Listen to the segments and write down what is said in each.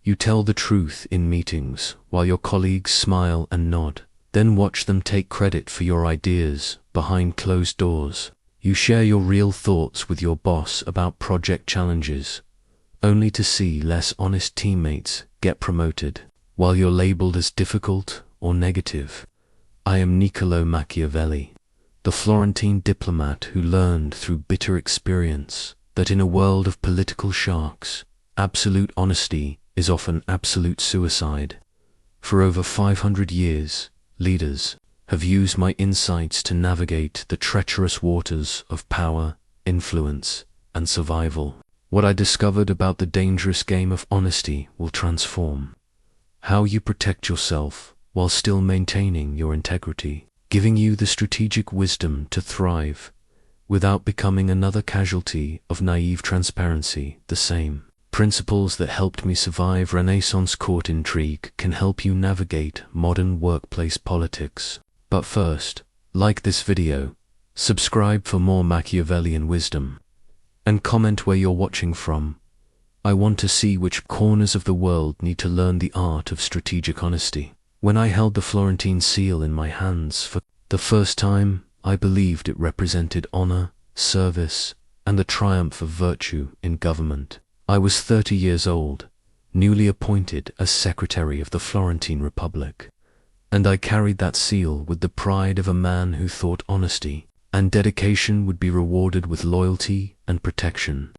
You tell the truth in meetings while your colleagues smile and nod, then watch them take credit for your ideas behind closed doors. You share your real thoughts with your boss about project challenges, only to see less honest teammates get promoted, while you're labeled as difficult or negative. I am Niccolò Machiavelli, the Florentine diplomat who learned through bitter experience that in a world of political sharks, absolute honesty is often absolute suicide. For over 500 years, leaders have used my insights to navigate the treacherous waters of power, influence, and survival. What I discovered about the dangerous game of honesty will transform how you protect yourself while still maintaining your integrity, giving you the strategic wisdom to thrive without becoming another casualty of naive transparency. The same principles that helped me survive Renaissance court intrigue can help you navigate modern workplace politics. But first, like this video, subscribe for more Machiavellian wisdom, and comment where you're watching from. I want to see which corners of the world need to learn the art of strategic honesty. When I held the Florentine seal in my hands for the first time, I believed it represented honor, service, and the triumph of virtue in government. I was 30 years old, newly appointed as Secretary of the Florentine Republic, and I carried that seal with the pride of a man who thought honesty and dedication would be rewarded with loyalty and protection.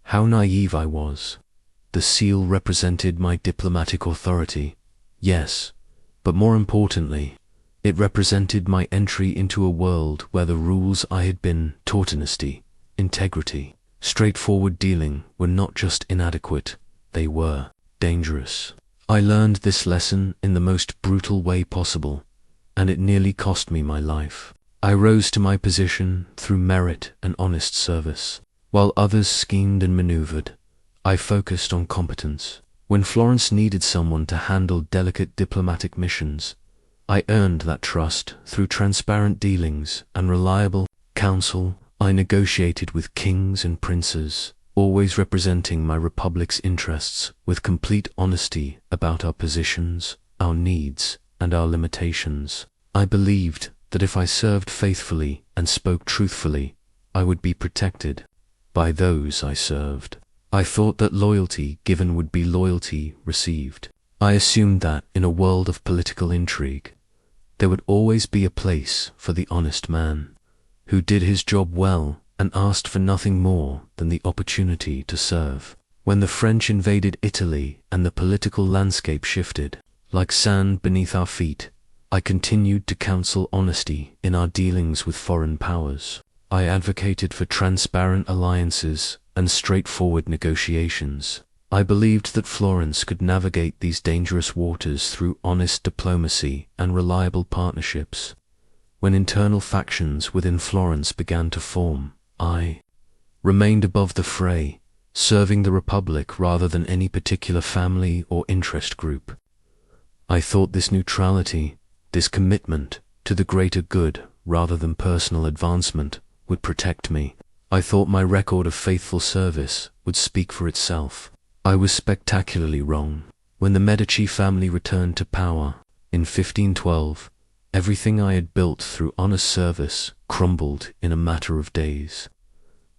How naive I was. The seal represented my diplomatic authority, yes, but more importantly, it represented my entry into a world where the rules I had been taught, honesty, integrity, straightforward dealing, were not just inadequate, they were dangerous. I learned this lesson in the most brutal way possible, and it nearly cost me my life. I rose to my position through merit and honest service. While others schemed and maneuvered, I focused on competence. When Florence needed someone to handle delicate diplomatic missions, I earned that trust through transparent dealings and reliable counsel. I negotiated with kings and princes, always representing my republic's interests with complete honesty about our positions, our needs, and our limitations. I believed that if I served faithfully and spoke truthfully, I would be protected by those I served. I thought that loyalty given would be loyalty received. I assumed that in a world of political intrigue, there would always be a place for the honest man, who did his job well and asked for nothing more than the opportunity to serve. When the French invaded Italy and the political landscape shifted, like sand beneath our feet, I continued to counsel honesty in our dealings with foreign powers. I advocated for transparent alliances and straightforward negotiations. I believed that Florence could navigate these dangerous waters through honest diplomacy and reliable partnerships. When internal factions within Florence began to form, I remained above the fray, serving the Republic rather than any particular family or interest group. I thought this neutrality, this commitment to the greater good rather than personal advancement, would protect me. I thought my record of faithful service would speak for itself. I was spectacularly wrong. When the Medici family returned to power in 1512, everything I had built through honest service crumbled in a matter of days.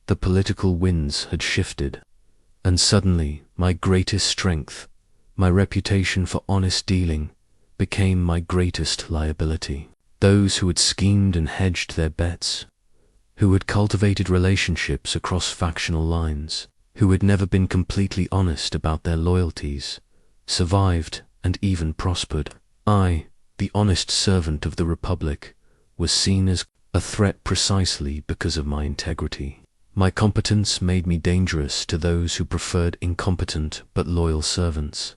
The political winds had shifted, and suddenly my greatest strength, my reputation for honest dealing, became my greatest liability. Those who had schemed and hedged their bets, who had cultivated relationships across factional lines, who had never been completely honest about their loyalties, survived and even prospered. I, the honest servant of the Republic, was seen as a threat precisely because of my integrity. My competence made me dangerous to those who preferred incompetent but loyal servants.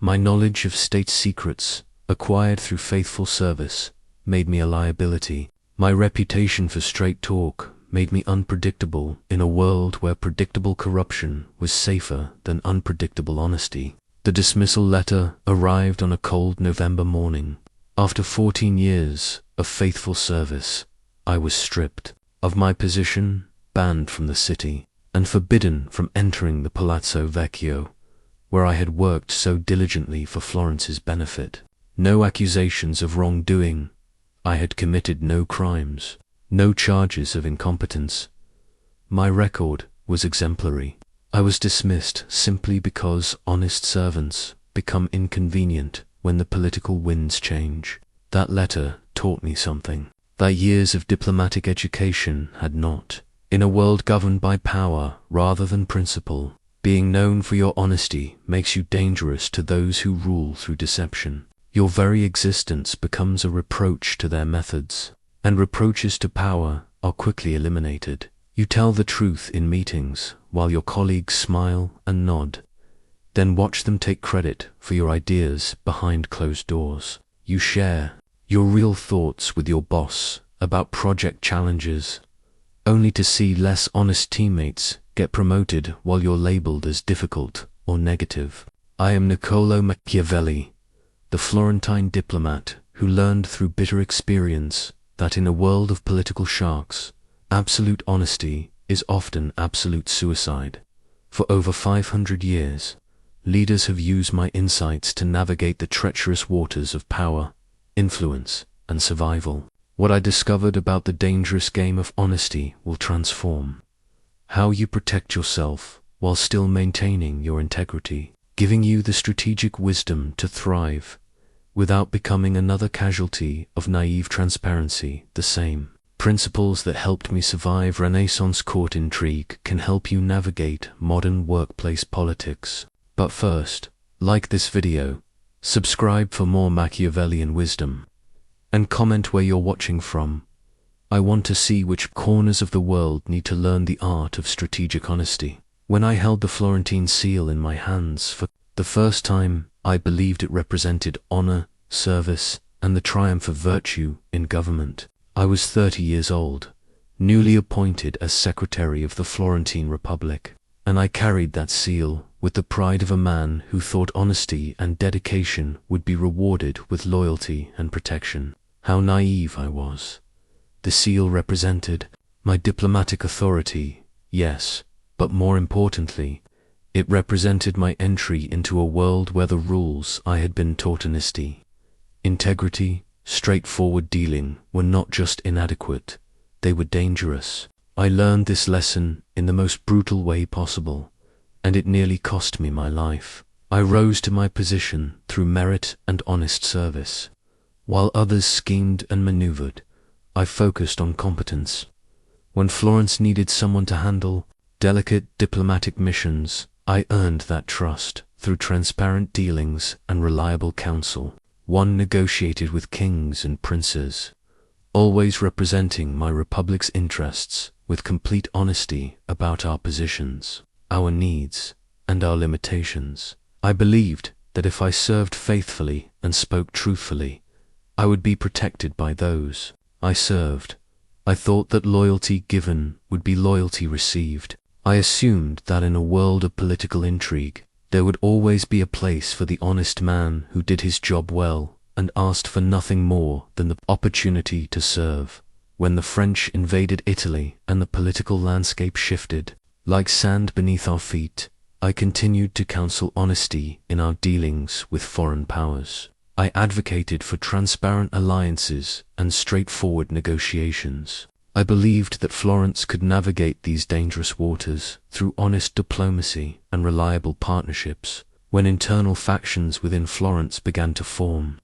My knowledge of state secrets, acquired through faithful service, made me a liability. My reputation for straight talk made me unpredictable in a world where predictable corruption was safer than unpredictable honesty. The dismissal letter arrived on a cold November morning. After 14 years of faithful service, I was stripped of my position, banned from the city, and forbidden from entering the Palazzo Vecchio, where I had worked so diligently for Florence's benefit. No accusations of wrongdoing. I had committed no crimes, no charges of incompetence. My record was exemplary. I was dismissed simply because honest servants become inconvenient when the political winds change. That letter taught me something that years of diplomatic education had not. In a world governed by power rather than principle, being known for your honesty makes you dangerous to those who rule through deception. Your very existence becomes a reproach to their methods, and reproaches to power are quickly eliminated. You tell the truth in meetings while your colleagues smile and nod, then watch them take credit for your ideas behind closed doors. You share your real thoughts with your boss about project challenges, only to see less honest teammates get promoted while you're labeled as difficult or negative. I am Niccolò Machiavelli, the Florentine diplomat who learned through bitter experience that in a world of political sharks, absolute honesty is often absolute suicide. For over 500 years, leaders have used my insights to navigate the treacherous waters of power, influence, and survival. What I discovered about the dangerous game of honesty will transform how you protect yourself while still maintaining your integrity, giving you the strategic wisdom to thrive without becoming another casualty of naive transparency. The same principles that helped me survive Renaissance court intrigue can help you navigate modern workplace politics. But first, like this video, subscribe for more Machiavellian wisdom, and comment where you're watching from. I want to see which corners of the world need to learn the art of strategic honesty. When I held the Florentine seal in my hands for the first time, I believed it represented honor, service, and the triumph of virtue in government. I was 30 years old, newly appointed as Secretary of the Florentine Republic, and I carried that seal with the pride of a man who thought honesty and dedication would be rewarded with loyalty and protection. How naive I was. The seal represented my diplomatic authority, yes, but more importantly, it represented my entry into a world where the rules I had been taught honesty, integrity, straightforward dealing were not just inadequate, they were dangerous. I learned this lesson in the most brutal way possible, and it nearly cost me my life. I rose to my position through merit and honest service. While others schemed and maneuvered, I focused on competence. When Florence needed someone to handle delicate diplomatic missions, I earned that trust through transparent dealings and reliable counsel. One negotiated with kings and princes, always representing my republic's interests with complete honesty about our positions, our needs, and our limitations. I believed that if I served faithfully and spoke truthfully, I would be protected by those I served. I thought that loyalty given would be loyalty received. I assumed that in a world of political intrigue, there would always be a place for the honest man who did his job well and asked for nothing more than the opportunity to serve. When the French invaded Italy and the political landscape shifted, like sand beneath our feet, I continued to counsel honesty in our dealings with foreign powers. I advocated for transparent alliances and straightforward negotiations. I believed that Florence could navigate these dangerous waters through honest diplomacy and reliable partnerships. When internal factions within Florence began to form,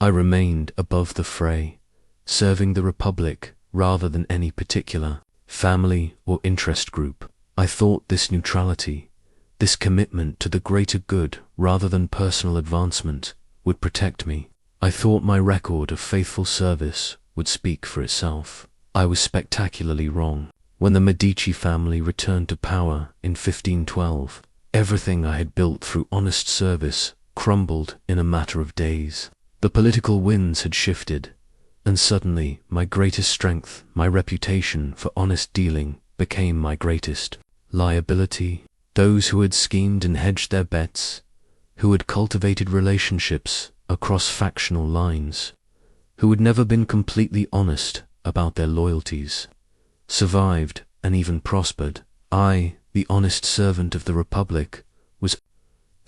I remained above the fray, serving the Republic rather than any particular family or interest group. I thought this neutrality, this commitment to the greater good rather than personal advancement, would protect me. I thought my record of faithful service would speak for itself. I was spectacularly wrong. When the Medici family returned to power in 1512, everything I had built through honest service crumbled in a matter of days. The political winds had shifted, and suddenly my greatest strength, my reputation for honest dealing, became my greatest liability. Those who had schemed and hedged their bets, who had cultivated relationships across factional lines, who had never been completely honest about their loyalties, survived and even prospered. I, the honest servant of the Republic, was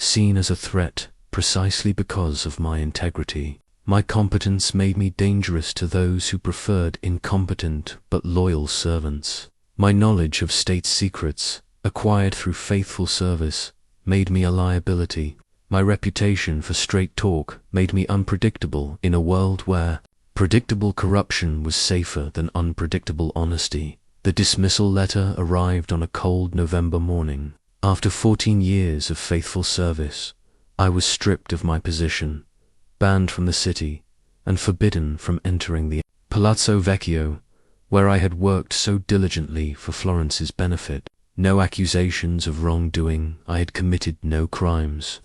seen as a threat precisely because of my integrity. My competence made me dangerous to those who preferred incompetent but loyal servants. My knowledge of state secrets, acquired through faithful service, made me a liability. My reputation for straight talk made me unpredictable in a world where predictable corruption was safer than unpredictable honesty. The dismissal letter arrived on a cold November morning. After 14 years of faithful service, I was stripped of my position, banned from the city, and forbidden from entering the Palazzo Vecchio, where I had worked so diligently for Florence's benefit. No accusations of wrongdoing, I had committed no crimes,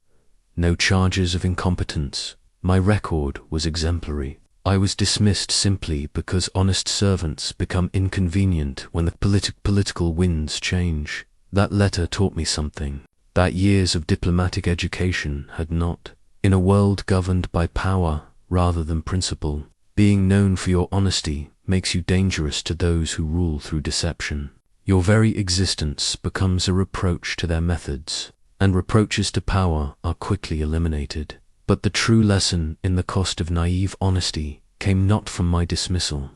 no charges of incompetence. My record was exemplary. I was dismissed simply because honest servants become inconvenient when the political winds change. That letter taught me something that years of diplomatic education had not. In a world governed by power rather than principle, being known for your honesty makes you dangerous to those who rule through deception. Your very existence becomes a reproach to their methods, and reproaches to power are quickly eliminated. But the true lesson in the cost of naive honesty came not from my dismissal,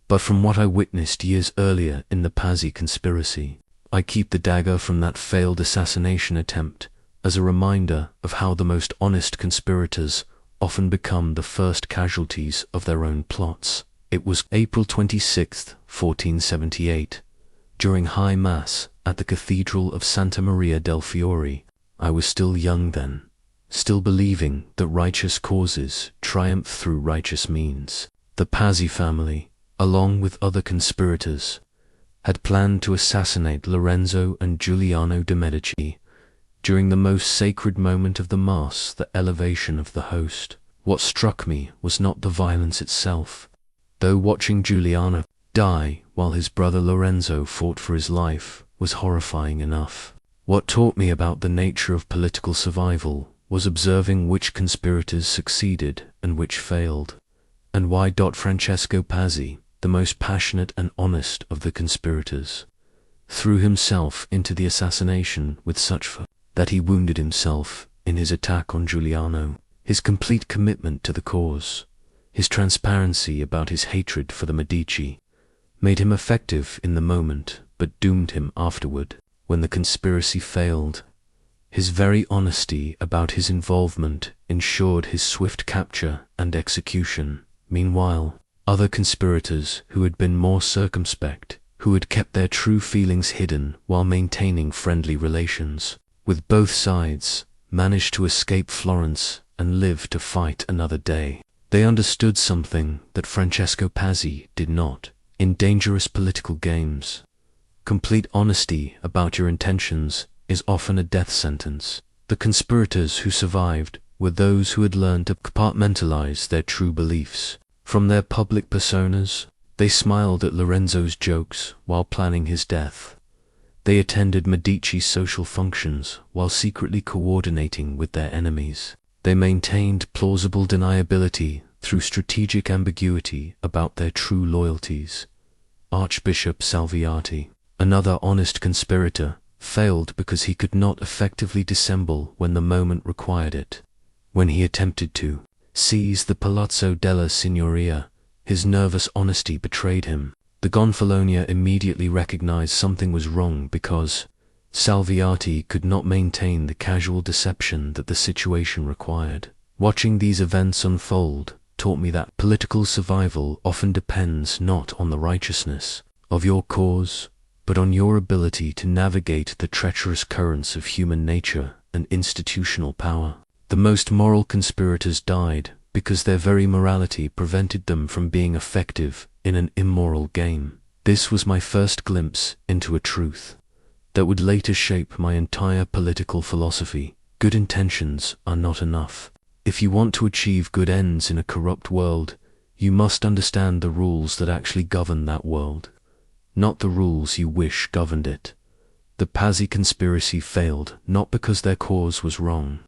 but from what I witnessed years earlier in the Pazzi conspiracy. I keep the dagger from that failed assassination attempt as a reminder of how the most honest conspirators often become the first casualties of their own plots. It was April 26, 1478, during High Mass at the Cathedral of Santa Maria del Fiore. I was still young then, still believing that righteous causes triumph through righteous means. The Pazzi family, along with other conspirators, had planned to assassinate Lorenzo and Giuliano de' Medici during the most sacred moment of the Mass, the elevation of the host. What struck me was not the violence itself, though watching Giuliano die while his brother Lorenzo fought for his life was horrifying enough. What taught me about the nature of political survival was observing which conspirators succeeded and which failed, and why Francesco Pazzi, the most passionate and honest of the conspirators, threw himself into the assassination with such fervor that he wounded himself in his attack on Giuliano. His complete commitment to the cause, his transparency about his hatred for the Medici, made him effective in the moment but doomed him afterward. When the conspiracy failed, his very honesty about his involvement ensured his swift capture and execution. Meanwhile, other conspirators who had been more circumspect, who had kept their true feelings hidden while maintaining friendly relations with both sides, managed to escape Florence and live to fight another day. They understood something that Francesco Pazzi did not. In dangerous political games, complete honesty about your intentions is often a death sentence. The conspirators who survived were those who had learned to compartmentalize their true beliefs. From their public personas, they smiled at Lorenzo's jokes while planning his death. They attended Medici's social functions while secretly coordinating with their enemies. They maintained plausible deniability through strategic ambiguity about their true loyalties. Archbishop Salviati, another honest conspirator, failed because he could not effectively dissemble when the moment required it. When he attempted to seize the Palazzo della Signoria, his nervous honesty betrayed him. The Gonfalonier immediately recognized something was wrong because Salviati could not maintain the casual deception that the situation required. Watching these events unfold taught me that political survival often depends not on the righteousness of your cause, but on your ability to navigate the treacherous currents of human nature and institutional power. The most moral conspirators died because their very morality prevented them from being effective in an immoral game. This was my first glimpse into a truth that would later shape my entire political philosophy. Good intentions are not enough. If you want to achieve good ends in a corrupt world, you must understand the rules that actually govern that world, not the rules you wish governed it. The Pazzi conspiracy failed not because their cause was wrong.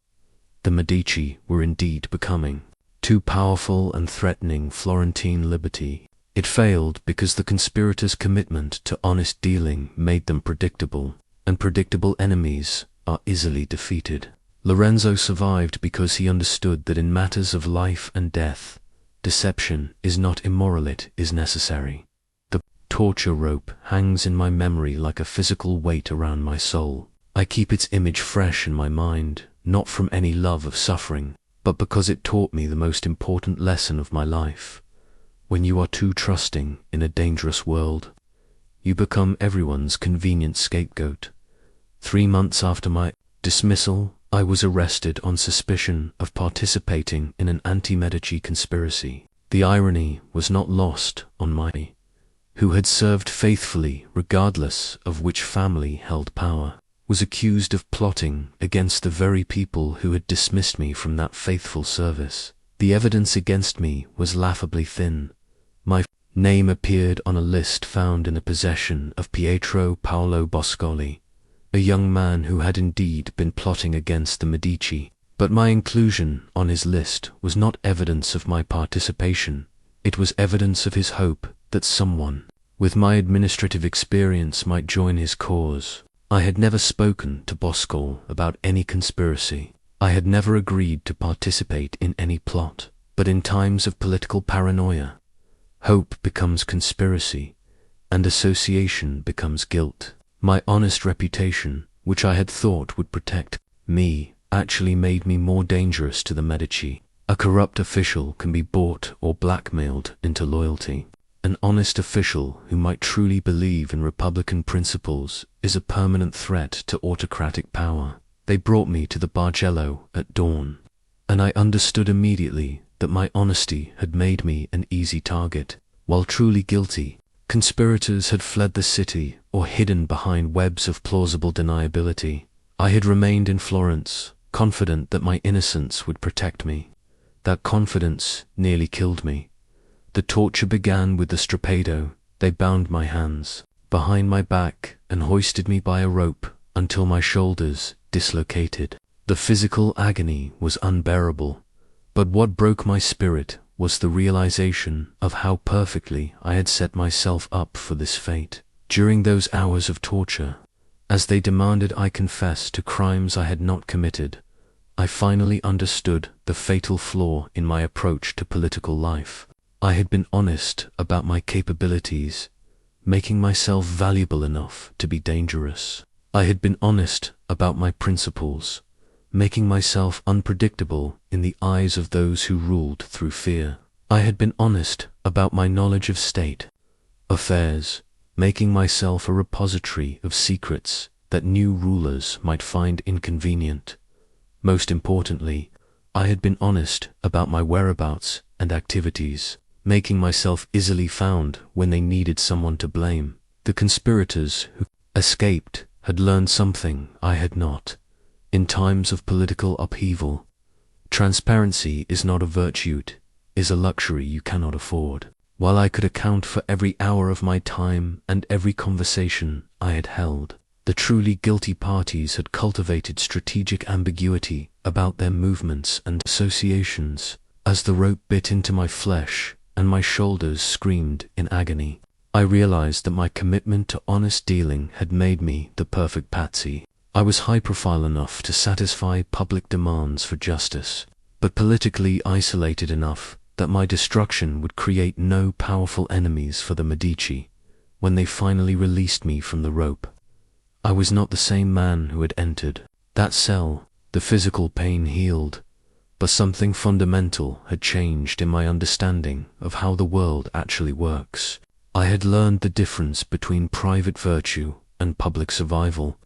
The Medici were indeed becoming too powerful and threatening Florentine liberty. It failed because the conspirators' commitment to honest dealing made them predictable, and predictable enemies are easily defeated. Lorenzo survived because he understood that in matters of life and death, deception is not immoral, it is necessary. The torture rope hangs in my memory like a physical weight around my soul. I keep its image fresh in my mind, not from any love of suffering, but because it taught me the most important lesson of my life. When you are too trusting in a dangerous world, you become everyone's convenient scapegoat. 3 months after my dismissal, I was arrested on suspicion of participating in an anti-Medici conspiracy. The irony was not lost on me, who had served faithfully regardless of which family held power, was accused of plotting against the very people who had dismissed me from that faithful service. The evidence against me was laughably thin. My name appeared on a list found in the possession of Pietro Paolo Boscoli, a young man who had indeed been plotting against the Medici, but my inclusion on his list was not evidence of my participation. It was evidence of his hope that someone with my administrative experience might join his cause. I had never spoken to Boscoli about any conspiracy. I had never agreed to participate in any plot. But in times of political paranoia, hope becomes conspiracy, and association becomes guilt. My honest reputation, which I had thought would protect me, actually made me more dangerous to the Medici. A corrupt official can be bought or blackmailed into loyalty. An honest official who might truly believe in republican principles is a permanent threat to autocratic power. They brought me to the Bargello at dawn, and I understood immediately that my honesty had made me an easy target. While truly guilty, conspirators had fled the city or hidden behind webs of plausible deniability. I had remained in Florence, confident that my innocence would protect me. That confidence nearly killed me. The torture began with the strappado. They bound my hands behind my back and hoisted me by a rope until my shoulders dislocated. The physical agony was unbearable, but what broke my spirit was the realization of how perfectly I had set myself up for this fate. During those hours of torture, as they demanded I confess to crimes I had not committed, I finally understood the fatal flaw in my approach to political life. I had been honest about my capabilities, making myself valuable enough to be dangerous. I had been honest about my principles, making myself unpredictable in the eyes of those who ruled through fear. I had been honest about my knowledge of state affairs, making myself a repository of secrets that new rulers might find inconvenient. Most importantly, I had been honest about my whereabouts and activities, making myself easily found when they needed someone to blame. The conspirators who escaped had learned something I had not. In times of political upheaval, transparency is not a virtue, it is a luxury you cannot afford. While I could account for every hour of my time and every conversation I had held, the truly guilty parties had cultivated strategic ambiguity about their movements and associations. As the rope bit into my flesh and my shoulders screamed in agony, I realized that my commitment to honest dealing had made me the perfect patsy. I was high-profile enough to satisfy public demands for justice, but politically isolated enough that my destruction would create no powerful enemies for the Medici. When they finally released me from the rope, I was not the same man who had entered that cell. The physical pain healed, but something fundamental had changed in my understanding of how the world actually works. I had learned the difference between private virtue and public survival,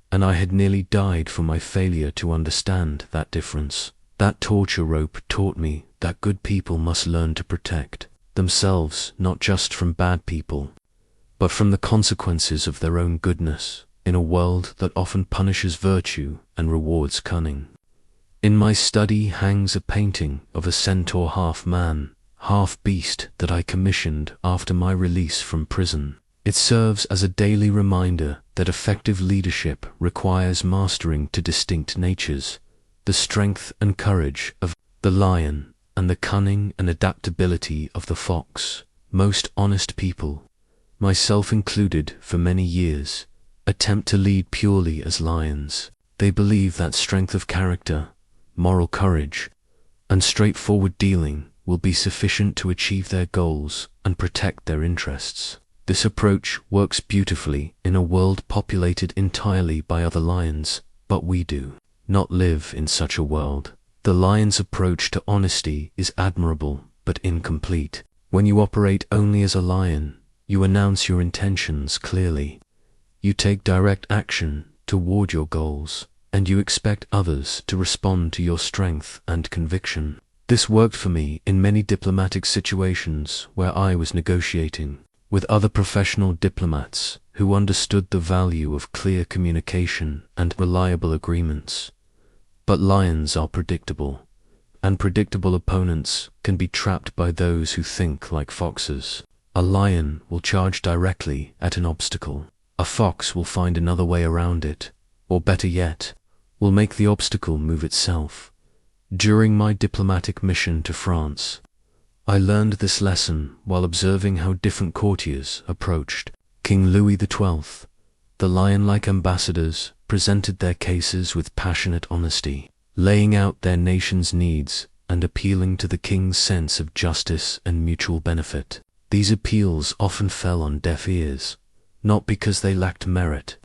and I had nearly died for my failure to understand that difference. That torture rope taught me that good people must learn to protect themselves not just from bad people, but from the consequences of their own goodness, in a world that often punishes virtue and rewards cunning. In my study hangs a painting of a centaur half-man, half-beast that I commissioned after my release from prison. It serves as a daily reminder that effective leadership requires mastering two distinct natures, the strength and courage of the lion and the cunning and adaptability of the fox. Most honest people, myself included for many years, attempt to lead purely as lions. They believe that strength of character, moral courage, and straightforward dealing will be sufficient to achieve their goals and protect their interests. This approach works beautifully in a world populated entirely by other lions, but we do not live in such a world. The lion's approach to honesty is admirable, but incomplete. When you operate only as a lion, you announce your intentions clearly. You take direct action toward your goals, and you expect others to respond to your strength and conviction. This worked for me in many diplomatic situations where I was negotiating with other professional diplomats who understood the value of clear communication and reliable agreements. But lions are predictable, and predictable opponents can be trapped by those who think like foxes. A lion will charge directly at an obstacle. A fox will find another way around it, or better yet, will make the obstacle move itself. During my diplomatic mission to France, I learned this lesson while observing how different courtiers approached King Louis XII. The lion-like ambassadors presented their cases with passionate honesty, laying out their nation's needs and appealing to the king's sense of justice and mutual benefit. These appeals often fell on deaf ears, not because they lacked merit,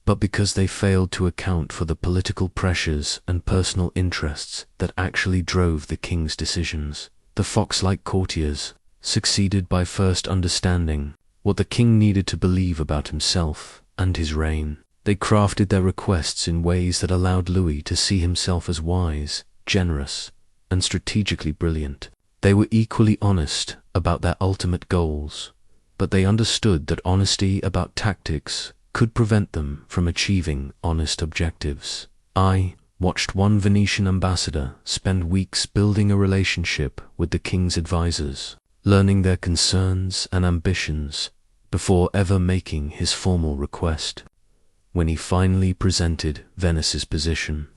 but because they failed to account for the political pressures and personal interests that actually drove the king's decisions. The fox-like courtiers succeeded by first understanding what the king needed to believe about himself and his reign. They crafted their requests in ways that allowed Louis to see himself as wise, generous, and strategically brilliant. They were equally honest about their ultimate goals, but they understood that honesty about tactics could prevent them from achieving honest objectives. I watched one Venetian ambassador spend weeks building a relationship with the king's advisors, learning their concerns and ambitions before ever making his formal request. When he finally presented Venice's position,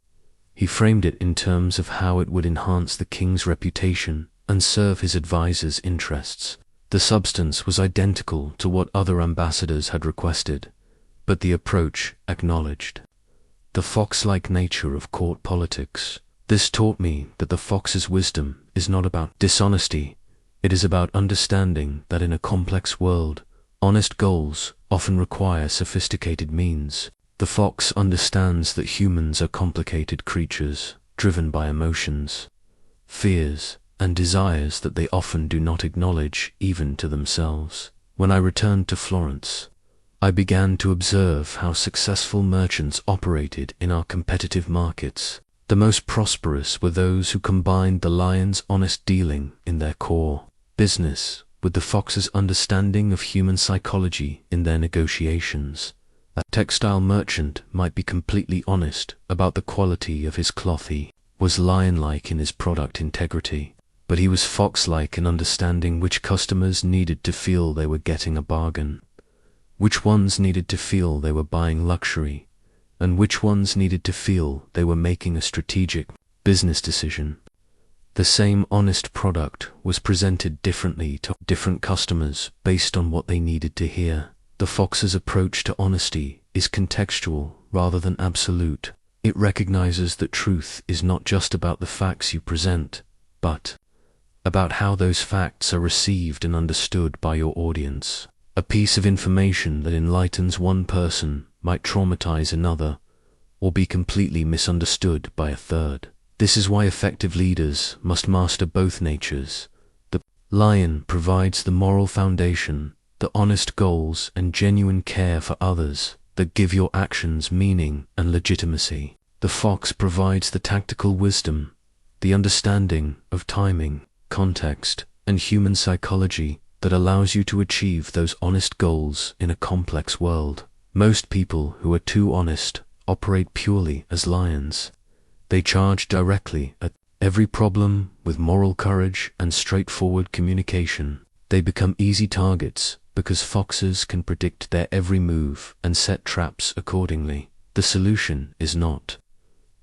he framed it in terms of how it would enhance the king's reputation and serve his advisors' interests. The substance was identical to what other ambassadors had requested, but the approach acknowledged the fox-like nature of court politics. This taught me that the fox's wisdom is not about dishonesty. It is about understanding that in a complex world, honest goals often require sophisticated means. The fox understands that humans are complicated creatures, driven by emotions, fears, and desires that they often do not acknowledge even to themselves. When I returned to Florence, I began to observe how successful merchants operated in our competitive markets. The most prosperous were those who combined the lion's honest dealing in their core business with the fox's understanding of human psychology in their negotiations. A textile merchant might be completely honest about the quality of his cloth. He was lion-like in his product integrity, but he was fox-like in understanding which customers needed to feel they were getting a bargain, which ones needed to feel they were buying luxury, and which ones needed to feel they were making a strategic business decision. The same honest product was presented differently to different customers based on what they needed to hear. The fox's approach to honesty is contextual rather than absolute. It recognizes that truth is not just about the facts you present, but about how those facts are received and understood by your audience. A piece of information that enlightens one person might traumatize another, or be completely misunderstood by a third. This is why effective leaders must master both natures. The lion provides the moral foundation, the honest goals and genuine care for others that give your actions meaning and legitimacy. The fox provides the tactical wisdom, the understanding of timing, context, and human psychology that allows you to achieve those honest goals in a complex world. Most people who are too honest operate purely as lions. They charge directly at every problem with moral courage and straightforward communication. They become easy targets because foxes can predict their every move and set traps accordingly. The solution is not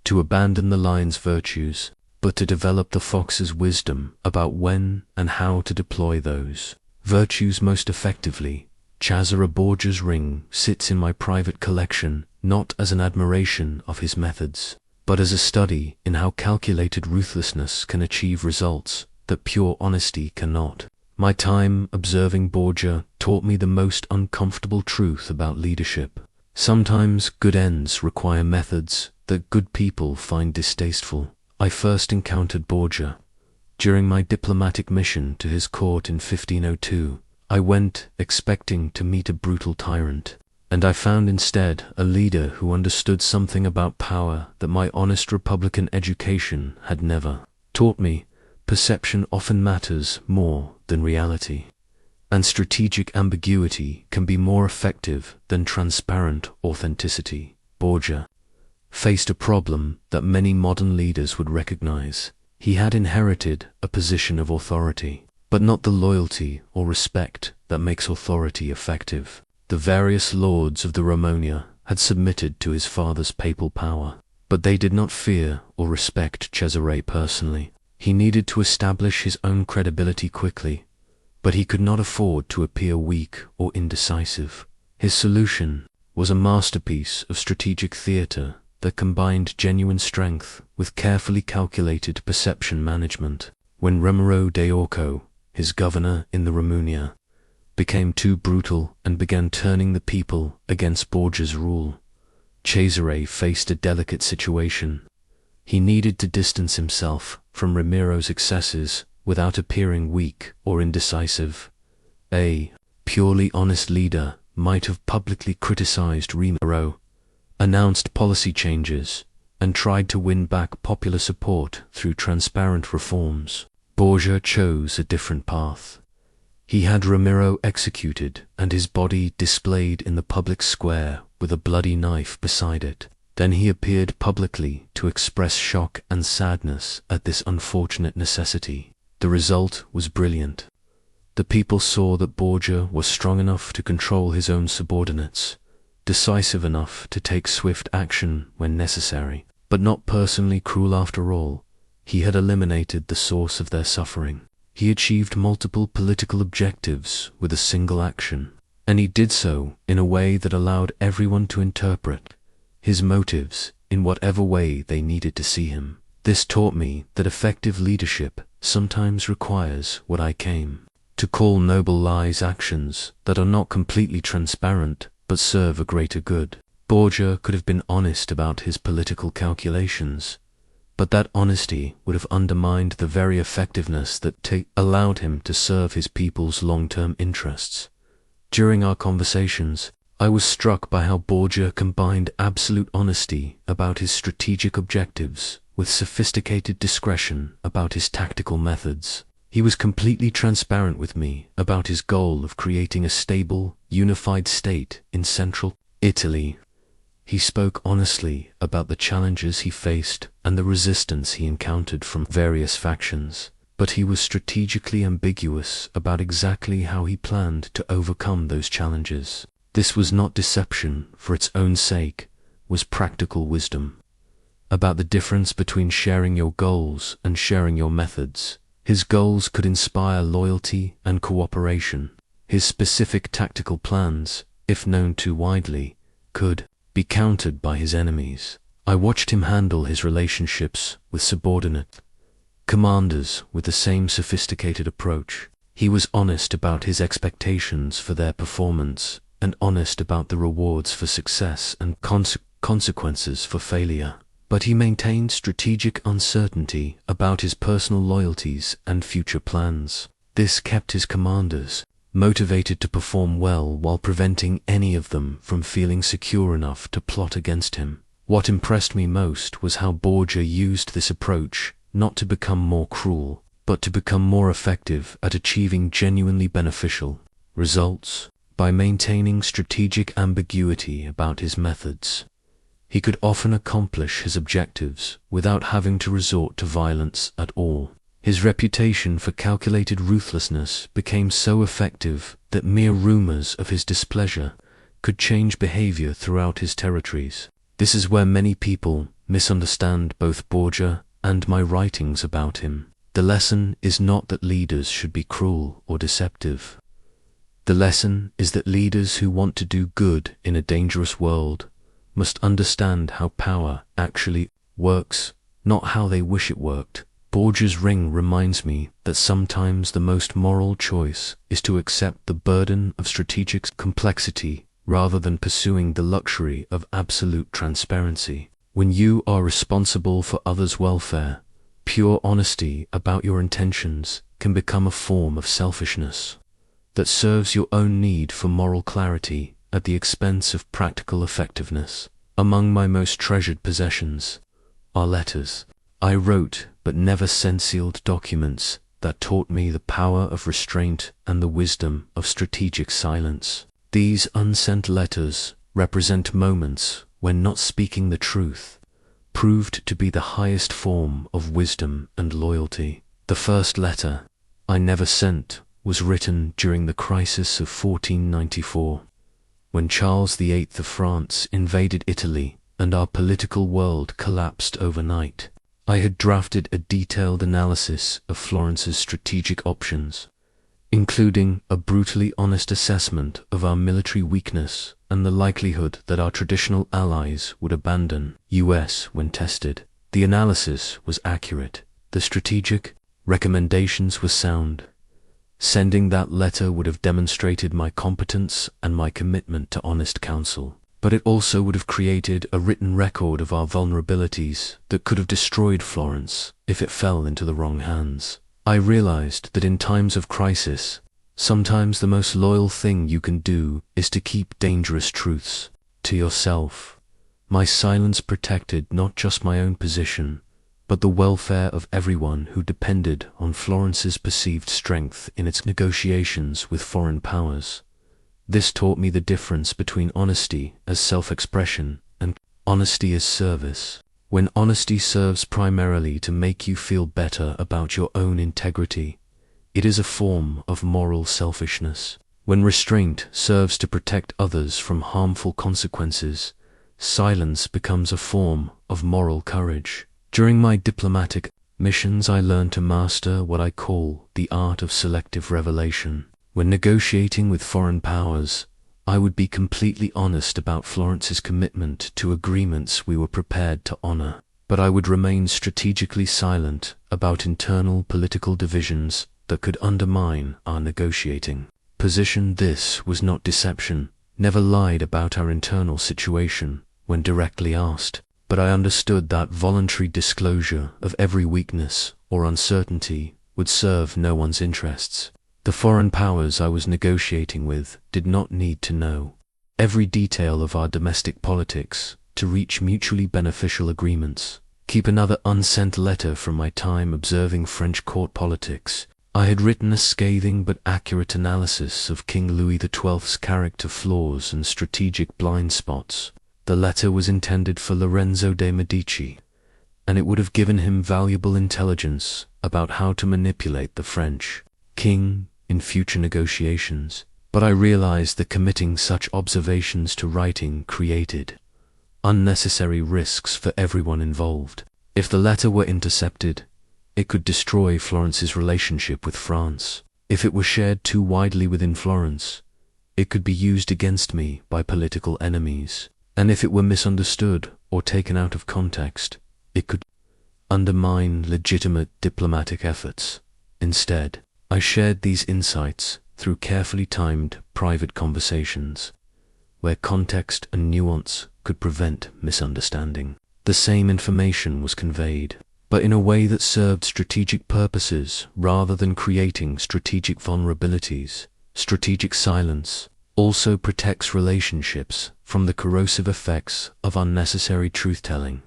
to abandon the lion's virtues, but to develop the fox's wisdom about when and how to deploy those virtues most effectively Cesare Borgia's ring sits in my private collection, not as an admiration of his methods, but as a study in how calculated ruthlessness can achieve results that pure honesty cannot. My time observing Borgia taught me the most uncomfortable truth about leadership. Sometimes good ends require methods that good people find distasteful. I first encountered Borgia during my diplomatic mission to his court in 1502. I went expecting to meet a brutal tyrant, and I found instead a leader who understood something about power that my honest Republican education had never taught me. Perception often matters more than reality, and strategic ambiguity can be more effective than transparent authenticity. Borgia faced a problem that many modern leaders would recognize. He had inherited a position of authority, but not the loyalty or respect that makes authority effective. The various lords of the Romagna had submitted to his father's papal power, but they did not fear or respect Cesare personally. He needed to establish his own credibility quickly, but he could not afford to appear weak or indecisive. His solution was a masterpiece of strategic theater that combined genuine strength with carefully calculated perception management. When Romero de Orco, his governor in the Romagna, became too brutal and began turning the people against Borgia's rule, Cesare faced a delicate situation. He needed to distance himself from Ramiro's excesses without appearing weak or indecisive. A purely honest leader might have publicly criticized Ramiro, announced policy changes, and tried to win back popular support through transparent reforms. Borgia chose a different path. He had Ramiro executed and his body displayed in the public square with a bloody knife beside it. Then he appeared publicly to express shock and sadness at this unfortunate necessity. The result was brilliant. The people saw that Borgia was strong enough to control his own subordinates, decisive enough to take swift action when necessary, but not personally cruel after all. He had eliminated the source of their suffering. He achieved multiple political objectives with a single action, and he did so in a way that allowed everyone to interpret his motives in whatever way they needed to see him. This taught me that effective leadership sometimes requires what I came to call noble lies, actions that are not completely transparent but serve a greater good. Borgia could have been honest about his political calculations, but that honesty would have undermined the very effectiveness that allowed him to serve his people's long-term interests. During our conversations, I was struck by how Borgia combined absolute honesty about his strategic objectives with sophisticated discretion about his tactical methods. He was completely transparent with me about his goal of creating a stable, unified state in central Italy. He spoke honestly about the challenges he faced and the resistance he encountered from various factions, but he was strategically ambiguous about exactly how he planned to overcome those challenges. This was not deception for its own sake, was practical wisdom about the difference between sharing your goals and sharing your methods. His goals could inspire loyalty and cooperation. His specific tactical plans, if known too widely, could be countered by his enemies. I watched him handle his relationships with subordinate commanders with the same sophisticated approach. He was honest about his expectations for their performance and honest about the rewards for success and consequences for failure. But he maintained strategic uncertainty about his personal loyalties and future plans. This kept his commanders motivated to perform well while preventing any of them from feeling secure enough to plot against him. What impressed me most was how Borgia used this approach not to become more cruel, but to become more effective at achieving genuinely beneficial results. By maintaining strategic ambiguity about his methods, he could often accomplish his objectives without having to resort to violence at all. His reputation for calculated ruthlessness became so effective that mere rumors of his displeasure could change behavior throughout his territories. This is where many people misunderstand both Borgia and my writings about him. The lesson is not that leaders should be cruel or deceptive, The lesson is that leaders who want to do good in a dangerous world must understand how power actually works, not how they wish it worked. Borgia's ring reminds me that sometimes the most moral choice is to accept the burden of strategic complexity rather than pursuing the luxury of absolute transparency. When you are responsible for others' welfare, pure honesty about your intentions can become a form of selfishness that serves your own need for moral clarity at the expense of practical effectiveness. Among my most treasured possessions are letters. I wrote but never sent sealed documents that taught me the power of restraint and the wisdom of strategic silence. These unsent letters represent moments when not speaking the truth proved to be the highest form of wisdom and loyalty. The first letter I never sent was written during the crisis of 1494, when Charles VIII of France invaded Italy and our political world collapsed overnight. I had drafted a detailed analysis of Florence's strategic options, including a brutally honest assessment of our military weakness and the likelihood that our traditional allies would abandon US when tested. The analysis was accurate. The strategic recommendations were sound. Sending that letter would have demonstrated my competence and my commitment to honest counsel. But it also would have created a written record of our vulnerabilities that could have destroyed Florence if it fell into the wrong hands. I realized that in times of crisis, sometimes the most loyal thing you can do is to keep dangerous truths to yourself. My silence protected not just my own position, but the welfare of everyone who depended on Florence's perceived strength in its negotiations with foreign powers. This taught me the difference between honesty as self-expression and honesty as service. When honesty serves primarily to make you feel better about your own integrity, it is a form of moral selfishness. When restraint serves to protect others from harmful consequences, silence becomes a form of moral courage. During my diplomatic missions, I learned to master what I call the art of selective revelation. When negotiating with foreign powers, I would be completely honest about Florence's commitment to agreements we were prepared to honor, but I would remain strategically silent about internal political divisions that could undermine our negotiating position. This was not deception, never lied about our internal situation when directly asked, but I understood that voluntary disclosure of every weakness or uncertainty would serve no one's interests. The foreign powers I was negotiating with did not need to know every detail of our domestic politics to reach mutually beneficial agreements. Keep another unsent letter from my time observing French court politics. I had written a scathing but accurate analysis of King Louis XII's character flaws and strategic blind spots. The letter was intended for Lorenzo de' Medici, and it would have given him valuable intelligence about how to manipulate the French king in future negotiations. But I realized that committing such observations to writing created unnecessary risks for everyone involved. If the letter were intercepted, it could destroy Florence's relationship with France. If it were shared too widely within Florence, it could be used against me by political enemies. And if it were misunderstood or taken out of context, it could undermine legitimate diplomatic efforts. Instead, I shared these insights through carefully timed private conversations, where context and nuance could prevent misunderstanding. The same information was conveyed, but in a way that served strategic purposes rather than creating strategic vulnerabilities. Strategic silence also protects relationships from the corrosive effects of unnecessary truth-telling.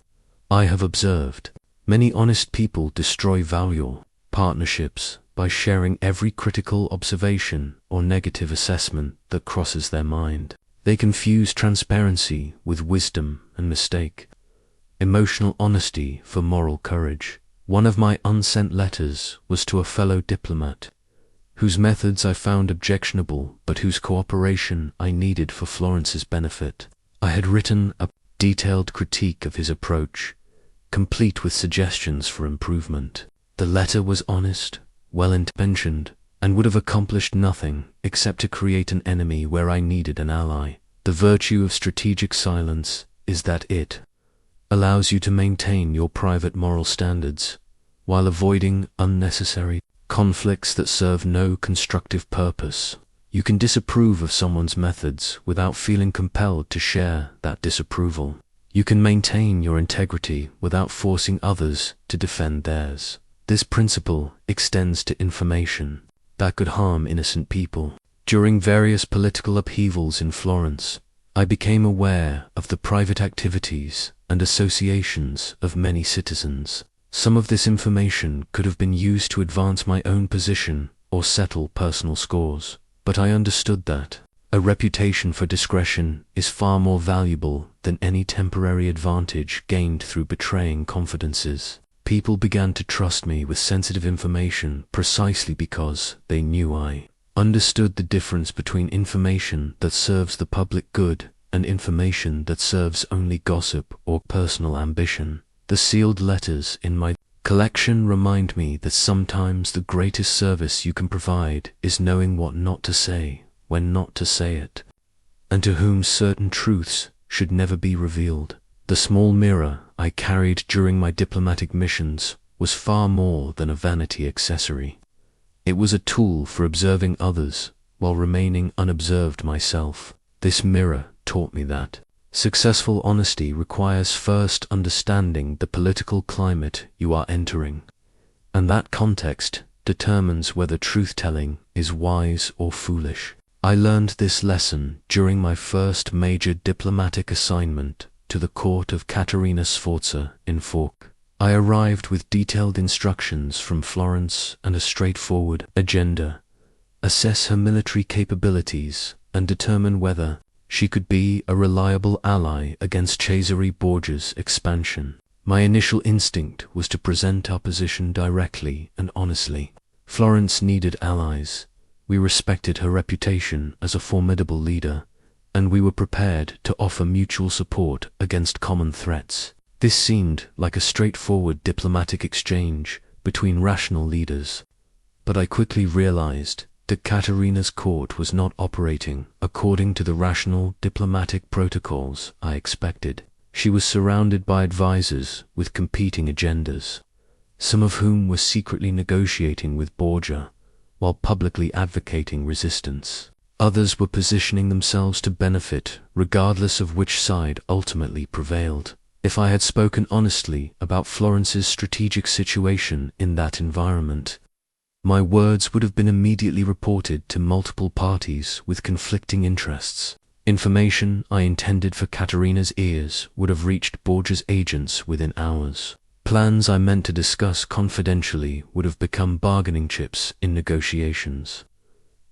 I have observed many honest people destroy valuable partnerships by sharing every critical observation or negative assessment that crosses their mind. They confuse transparency with wisdom and mistake emotional honesty for moral courage. One of my unsent letters was to a fellow diplomat, whose methods I found objectionable, but whose cooperation I needed for Florence's benefit. I had written a detailed critique of his approach, complete with suggestions for improvement. The letter was honest, well-intentioned, and would have accomplished nothing except to create an enemy where I needed an ally. The virtue of strategic silence is that it allows you to maintain your private moral standards while avoiding unnecessary conflicts that serve no constructive purpose. You can disapprove of someone's methods without feeling compelled to share that disapproval. You can maintain your integrity without forcing others to defend theirs. This principle extends to information that could harm innocent people. During various political upheavals in Florence, I became aware of the private activities and associations of many citizens. Some of this information could have been used to advance my own position or settle personal scores, but I understood that a reputation for discretion is far more valuable than any temporary advantage gained through betraying confidences. People began to trust me with sensitive information precisely because they knew I understood the difference between information that serves the public good and information that serves only gossip or personal ambition. The sealed letters in my collection remind me that sometimes the greatest service you can provide is knowing what not to say when not to say it, and to whom certain truths should never be revealed. The small mirror I carried during my diplomatic missions was far more than a vanity accessory. It was a tool for observing others while remaining unobserved myself. This mirror taught me that successful honesty requires first understanding the political climate you are entering, and that context determines whether truth-telling is wise or foolish. I learned this lesson during my first major diplomatic assignment to the court of Caterina Sforza in Fork. I arrived with detailed instructions from Florence and a straightforward agenda: assess her military capabilities and determine whether she could be a reliable ally against Cesare Borgia's expansion. My initial instinct was to present our position directly and honestly. Florence needed allies. We respected her reputation as a formidable leader, and we were prepared to offer mutual support against common threats. This seemed like a straightforward diplomatic exchange between rational leaders, but I quickly realized that Caterina's court was not operating according to the rational diplomatic protocols I expected. She was surrounded by advisors with competing agendas, some of whom were secretly negotiating with Borgia while publicly advocating resistance. Others were positioning themselves to benefit regardless of which side ultimately prevailed. If I had spoken honestly about Florence's strategic situation in that environment, my words would have been immediately reported to multiple parties with conflicting interests. Information I intended for Caterina's ears would have reached Borgia's agents within hours. Plans I meant to discuss confidentially would have become bargaining chips in negotiations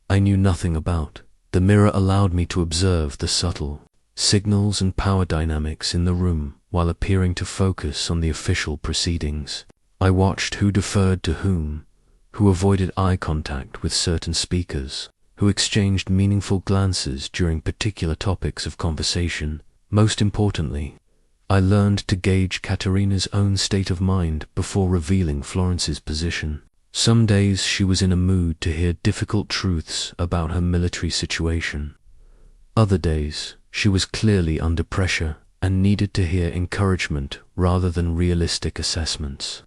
I knew nothing about. The mirror allowed me to observe the subtle signals and power dynamics in the room while appearing to focus on the official proceedings. I watched who deferred to whom, who avoided eye contact with certain speakers, who exchanged meaningful glances during particular topics of conversation. Most importantly, I learned to gauge Caterina's own state of mind before revealing Florence's position. Some days she was in a mood to hear difficult truths about her military situation. Other days she was clearly under pressure and needed to hear encouragement rather than realistic assessments.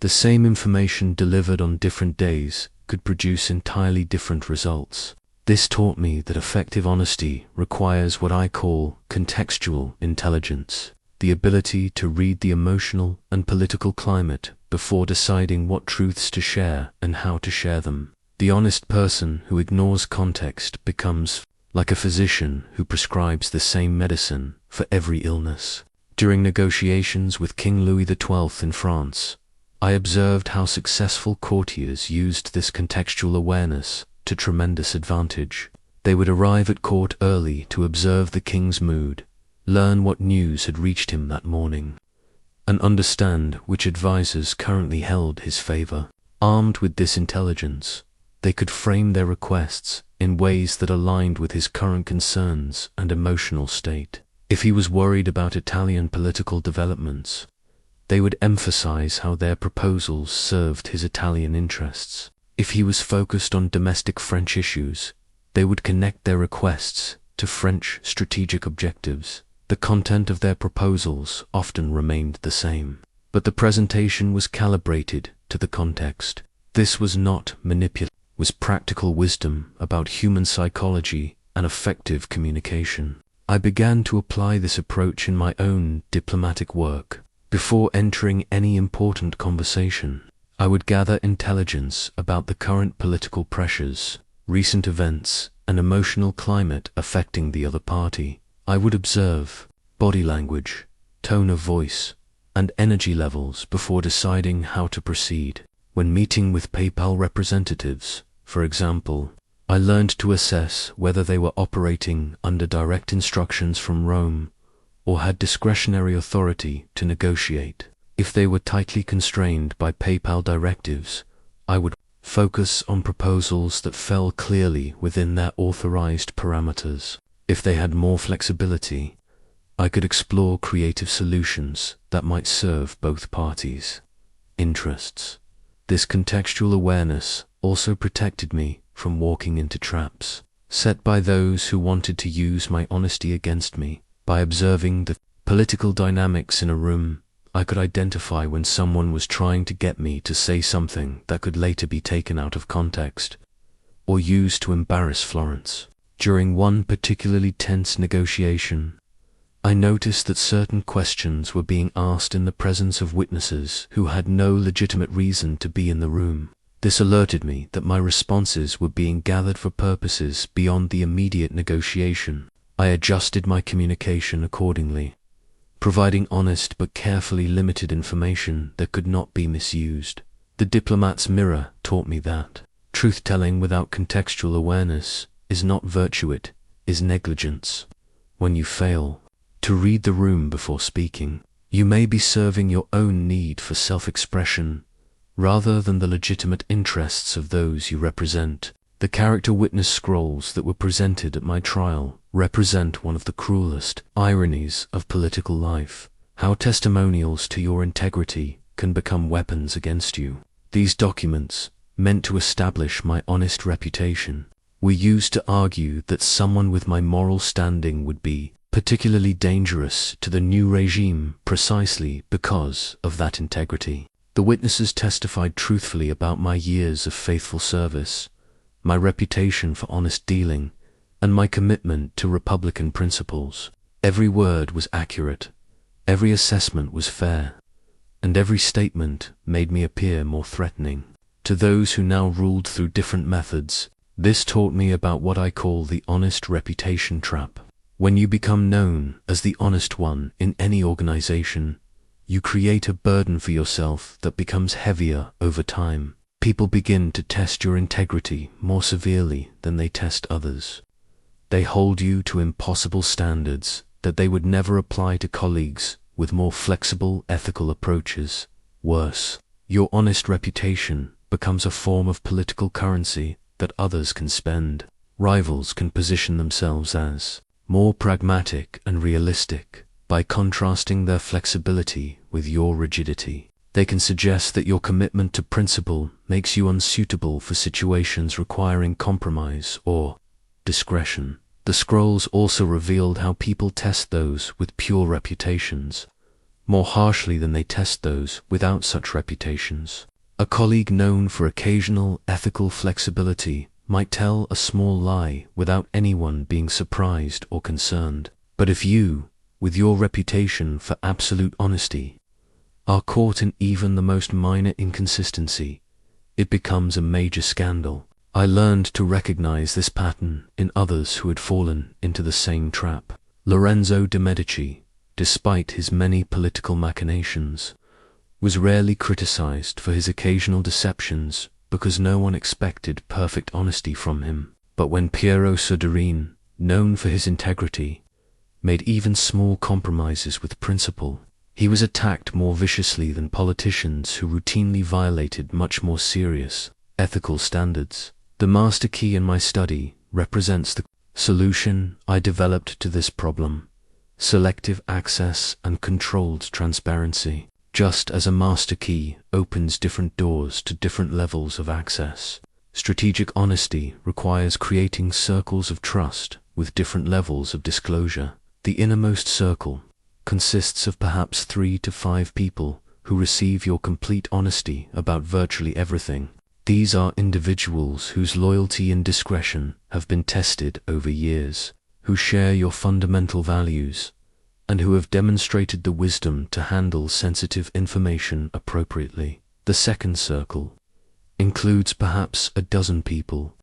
The same information delivered on different days could produce entirely different results. This taught me that effective honesty requires what I call contextual intelligence, the ability to read the emotional and political climate before deciding what truths to share and how to share them. The honest person who ignores context becomes like a physician who prescribes the same medicine for every illness. During negotiations with King Louis XII in France, I observed how successful courtiers used this contextual awareness to tremendous advantage. They would arrive at court early to observe the king's mood, learn what news had reached him that morning, and understand which advisors currently held his favor. Armed with this intelligence, they could frame their requests in ways that aligned with his current concerns and emotional state. If he was worried about Italian political developments, they would emphasize how their proposals served his Italian interests. If he was focused on domestic French issues, they would connect their requests to French strategic objectives. The content of their proposals often remained the same, but the presentation was calibrated to the context. This was not manipulation, it was practical wisdom about human psychology and effective communication. I began to apply this approach in my own diplomatic work. Before entering any important conversation, I would gather intelligence about the current political pressures, recent events, and emotional climate affecting the other party. I would observe body language, tone of voice, and energy levels before deciding how to proceed. When meeting with PayPal representatives, for example, I learned to assess whether they were operating under direct instructions from Rome or had discretionary authority to negotiate. If they were tightly constrained by PayPal directives, I would focus on proposals that fell clearly within their authorized parameters. If they had more flexibility, I could explore creative solutions that might serve both parties' interests. This contextual awareness also protected me from walking into traps set by those who wanted to use my honesty against me. By observing the political dynamics in a room, I could identify when someone was trying to get me to say something that could later be taken out of context or used to embarrass Florence. During one particularly tense negotiation, I noticed that certain questions were being asked in the presence of witnesses who had no legitimate reason to be in the room. This alerted me that my responses were being gathered for purposes beyond the immediate negotiation. I adjusted my communication accordingly, providing honest but carefully limited information that could not be misused. The diplomat's mirror taught me that truth-telling without contextual awareness is not virtue, it is negligence. When you fail to read the room before speaking, you may be serving your own need for self-expression rather than the legitimate interests of those you represent. The character witness scrolls that were presented at my trial represent one of the cruelest ironies of political life, how testimonials to your integrity can become weapons against you. These documents, meant to establish my honest reputation, were used to argue that someone with my moral standing would be particularly dangerous to the new regime precisely because of that integrity. The witnesses testified truthfully about my years of faithful service, my reputation for honest dealing, and my commitment to Republican principles. Every word was accurate, every assessment was fair, and every statement made me appear more threatening. To those who now ruled through different methods, this taught me about what I call the honest reputation trap. When you become known as the honest one in any organization, you create a burden for yourself that becomes heavier over time. People begin to test your integrity more severely than they test others. They hold you to impossible standards that they would never apply to colleagues with more flexible ethical approaches. Worse, your honest reputation becomes a form of political currency that others can spend. Rivals can position themselves as more pragmatic and realistic by contrasting their flexibility with your rigidity. They can suggest that your commitment to principle makes you unsuitable for situations requiring compromise or discretion. The scrolls also revealed how people test those with pure reputations more harshly than they test those without such reputations. A colleague known for occasional ethical flexibility might tell a small lie without anyone being surprised or concerned. But if you, with your reputation for absolute honesty, are caught in even the most minor inconsistency, it becomes a major scandal. I learned to recognize this pattern in others who had fallen into the same trap. Lorenzo de' Medici, despite his many political machinations, was rarely criticized for his occasional deceptions because no one expected perfect honesty from him. But when Piero Soderini, known for his integrity, made even small compromises with principle, he was attacked more viciously than politicians who routinely violated much more serious ethical standards. The master key in my study represents the solution I developed to this problem: selective access and controlled transparency. just as a master key opens different doors to different levels of access. Strategic honesty requires creating circles of trust with different levels of disclosure. The innermost circle consists of perhaps 3 to 5 people who receive your complete honesty about virtually everything. These are individuals whose loyalty and discretion have been tested over years, who share your fundamental values, and who have demonstrated the wisdom to handle sensitive information appropriately. The second circle includes perhaps a dozen people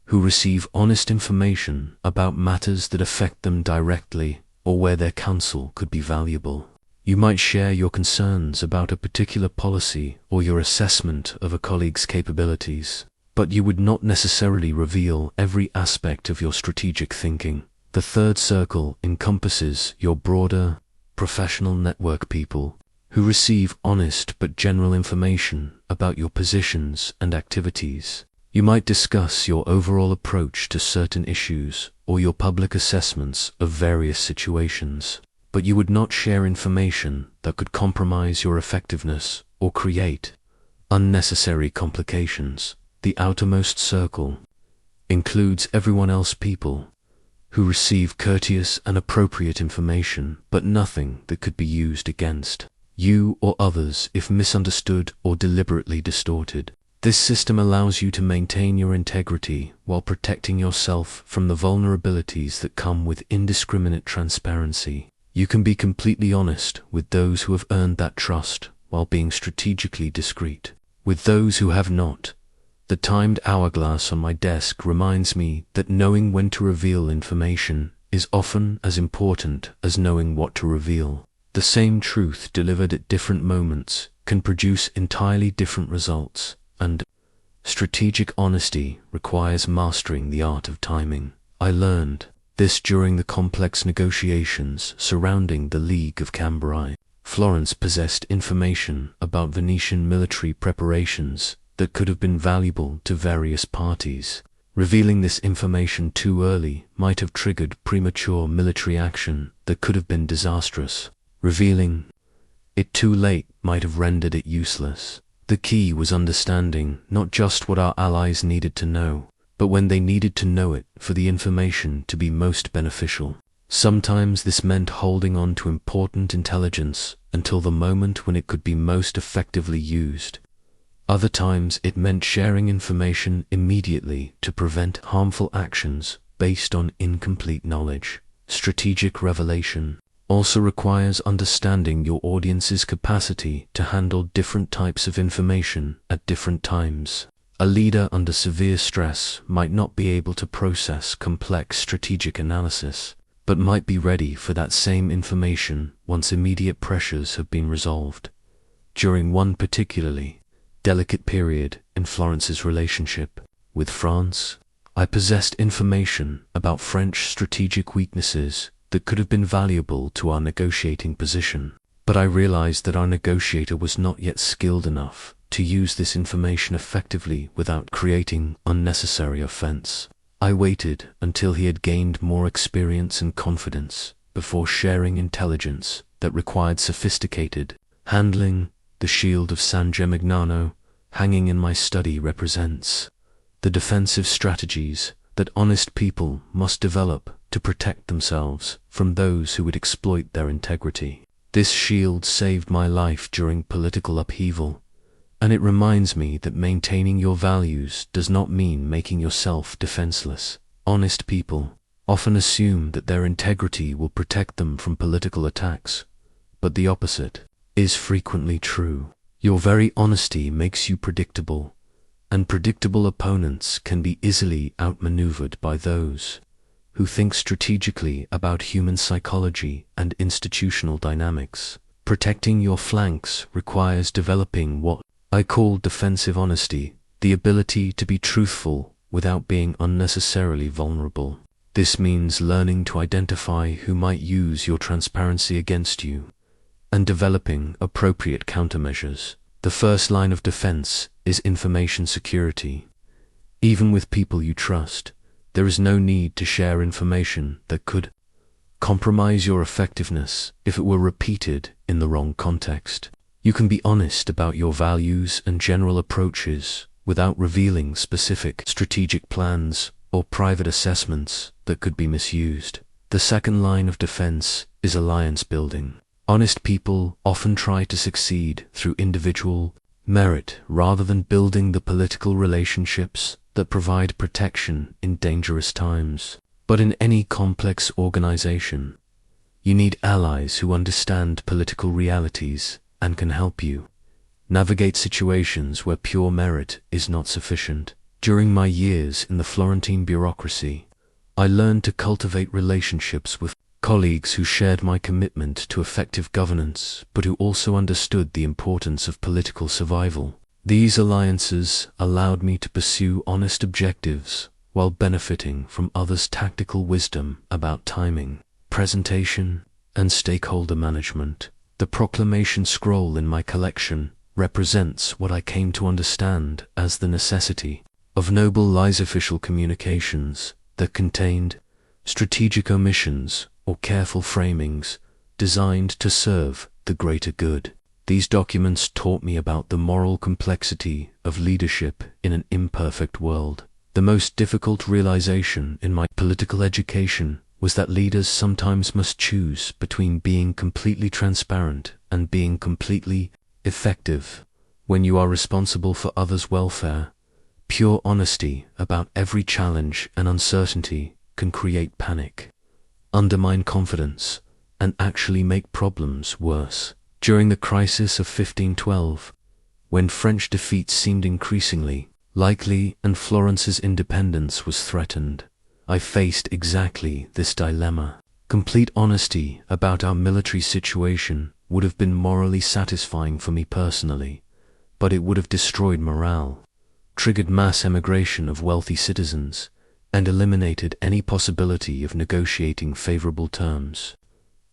who receive honest information about matters that affect them directly or where their counsel could be valuable. You might share your concerns about a particular policy or your assessment of a colleague's capabilities, but you would not necessarily reveal every aspect of your strategic thinking. The third circle encompasses your broader professional network people who receive honest but general information about your positions and activities. You might discuss your overall approach to certain issues or your public assessments of various situations, but you would not share information that could compromise your effectiveness or create unnecessary complications. The outermost circle includes everyone else people who receive courteous and appropriate information, but nothing that could be used against you or others if misunderstood or deliberately distorted. This system allows you to maintain your integrity while protecting yourself from the vulnerabilities that come with indiscriminate transparency. You can be completely honest with those who have earned that trust while being strategically discreet. With those who have not, the timed hourglass on my desk reminds me that knowing when to reveal information is often as important as knowing what to reveal. The same truth delivered at different moments can produce entirely different results, and strategic honesty requires mastering the art of timing. I learned this during the complex negotiations surrounding the League of Cambrai. Florence possessed information about Venetian military preparations that could have been valuable to various parties. Revealing this information too early might have triggered premature military action that could have been disastrous. Revealing it too late might have rendered it useless. The key was understanding not just what our allies needed to know, but when they needed to know it for the information to be most beneficial. Sometimes this meant holding on to important intelligence until the moment when it could be most effectively used. Other times it meant sharing information immediately to prevent harmful actions based on incomplete knowledge. Strategic revelation also requires understanding your audience's capacity to handle different types of information at different times. A leader under severe stress might not be able to process complex strategic analysis, but might be ready for that same information once immediate pressures have been resolved. During one particularly delicate period in Florence's relationship with France, I possessed information about French strategic weaknesses that could have been valuable to our negotiating position, but I realized that our negotiator was not yet skilled enough to use this information effectively without creating unnecessary offense. I waited until he had gained more experience and confidence before sharing intelligence that required sophisticated handling. The shield of San Gimignano hanging in my study represents the defensive strategies that honest people must develop to protect themselves from those who would exploit their integrity. This shield saved my life during political upheaval, and it reminds me that maintaining your values does not mean making yourself defenseless. Honest people often assume that their integrity will protect them from political attacks, but the opposite is frequently true. Your very honesty makes you predictable, and predictable opponents can be easily outmaneuvered by those who think strategically about human psychology and institutional dynamics. Protecting your flanks requires developing what I call defensive honesty, the ability to be truthful without being unnecessarily vulnerable. This means learning to identify who might use your transparency against you and developing appropriate countermeasures. The first line of defense is information security. Even with people you trust, there is no need to share information that could compromise your effectiveness if it were repeated in the wrong context. You can be honest about your values and general approaches without revealing specific strategic plans or private assessments that could be misused. The second line of defense is alliance building. Honest people often try to succeed through individual merit rather than building the political relationships that provide protection in dangerous times. But in any complex organization, you need allies who understand political realities and can help you navigate situations where pure merit is not sufficient. During my years in the Florentine bureaucracy, I learned to cultivate relationships with colleagues who shared my commitment to effective governance, but who also understood the importance of political survival. These alliances allowed me to pursue honest objectives while benefiting from others' tactical wisdom about timing, presentation, and stakeholder management. The proclamation scroll in my collection represents what I came to understand as the necessity of noble lies official communications that contained strategic omissions or careful framings designed to serve the greater good. These documents taught me about the moral complexity of leadership in an imperfect world. The most difficult realization in my political education was that leaders sometimes must choose between being completely transparent and being completely effective. When you are responsible for others' welfare, pure honesty about every challenge and uncertainty can create panic, undermine confidence, and actually make problems worse. During the crisis of 1512, when French defeat seemed increasingly likely and Florence's independence was threatened, I faced exactly this dilemma. Complete honesty about our military situation would have been morally satisfying for me personally, but it would have destroyed morale, triggered mass emigration of wealthy citizens, and eliminated any possibility of negotiating favorable terms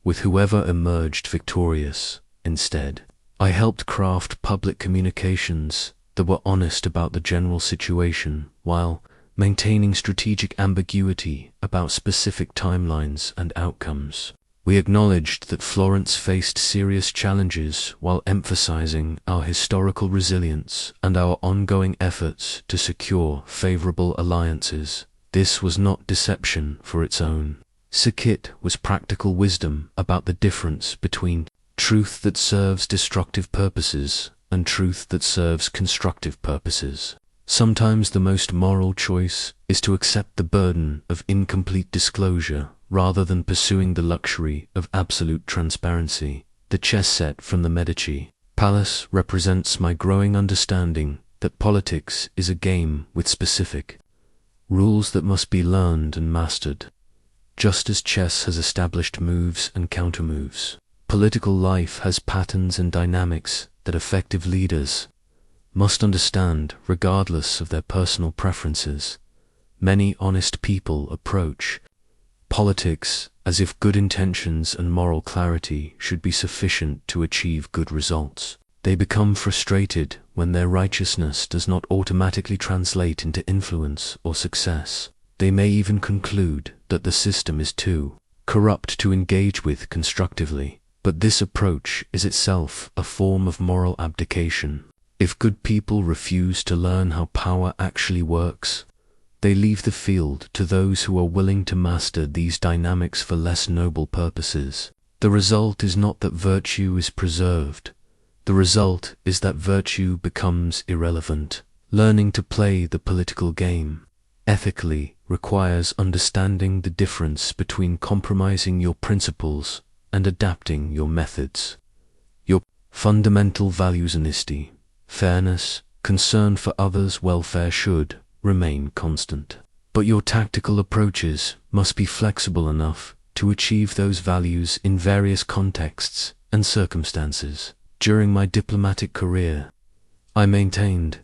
with whoever emerged victorious. Instead, I helped craft public communications that were honest about the general situation while maintaining strategic ambiguity about specific timelines and outcomes. We acknowledged that Florence faced serious challenges while emphasizing our historical resilience and our ongoing efforts to secure favorable alliances. This was not deception for its own sake. It was practical wisdom about the difference between truth that serves destructive purposes and truth that serves constructive purposes. Sometimes the most moral choice is to accept the burden of incomplete disclosure rather than pursuing the luxury of absolute transparency. The chess set from the Medici Palace represents my growing understanding that politics is a game with specific rules that must be learned and mastered. Just as chess has established moves and countermoves, political life has patterns and dynamics that effective leaders must understand regardless of their personal preferences. Many honest people approach politics as if good intentions and moral clarity should be sufficient to achieve good results. They become frustrated when their righteousness does not automatically translate into influence or success. They may even conclude that the system is too corrupt to engage with constructively. But this approach is itself a form of moral abdication. If good people refuse to learn how power actually works, they leave the field to those who are willing to master these dynamics for less noble purposes. The result is not that virtue is preserved. The result is that virtue becomes irrelevant. Learning to play the political game ethically requires understanding the difference between compromising your principles and adapting your methods. Your fundamental values, honesty, fairness, concern for others' welfare should remain constant. But your tactical approaches must be flexible enough to achieve those values in various contexts and circumstances. During my diplomatic career, I maintained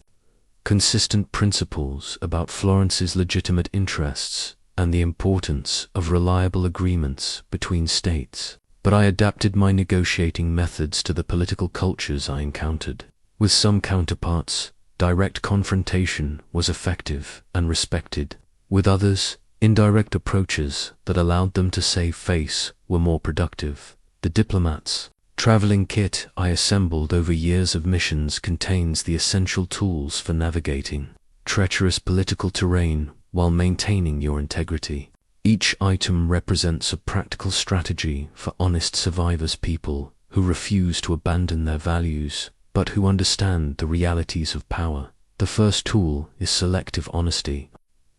consistent principles about Florence's legitimate interests and the importance of reliable agreements between states. But I adapted my negotiating methods to the political cultures I encountered. With some counterparts, direct confrontation was effective and respected. With others, indirect approaches that allowed them to save face were more productive. The diplomats traveling kit I assembled over years of missions contains the essential tools for navigating treacherous political terrain while maintaining your integrity. Each item represents a practical strategy for honest survivors, people who refuse to abandon their values, but who understand the realities of power. The first tool is selective honesty,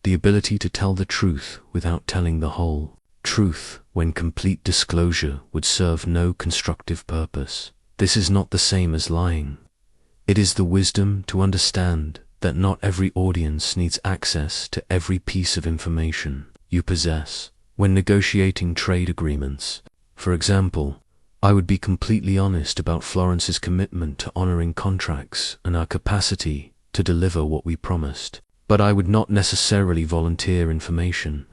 the ability to tell the truth without telling the whole truth when complete disclosure would serve no constructive purpose. This is not the same as lying. It is the wisdom to understand that not every audience needs access to every piece of information you possess. When negotiating trade agreements, for example, I would be completely honest about Florence's commitment to honoring contracts and our capacity to deliver what we promised, but I would not necessarily volunteer information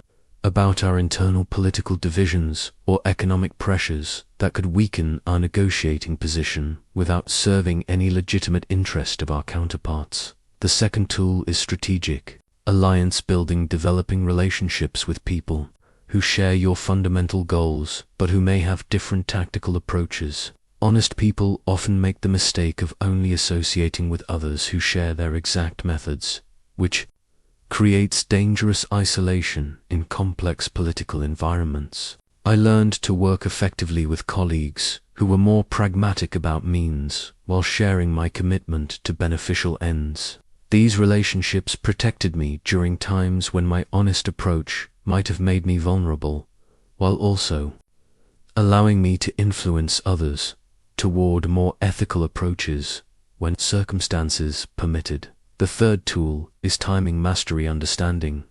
about our internal political divisions or economic pressures that could weaken our negotiating position without serving any legitimate interest of our counterparts. The second tool is strategic alliance building, developing relationships with people who share your fundamental goals but who may have different tactical approaches. Honest people often make the mistake of only associating with others who share their exact methods, which creates dangerous isolation in complex political environments. I learned to work effectively with colleagues who were more pragmatic about means while sharing my commitment to beneficial ends. These relationships protected me during times when my honest approach might have made me vulnerable, while also allowing me to influence others toward more ethical approaches when circumstances permitted. The third tool is timing mastery, understanding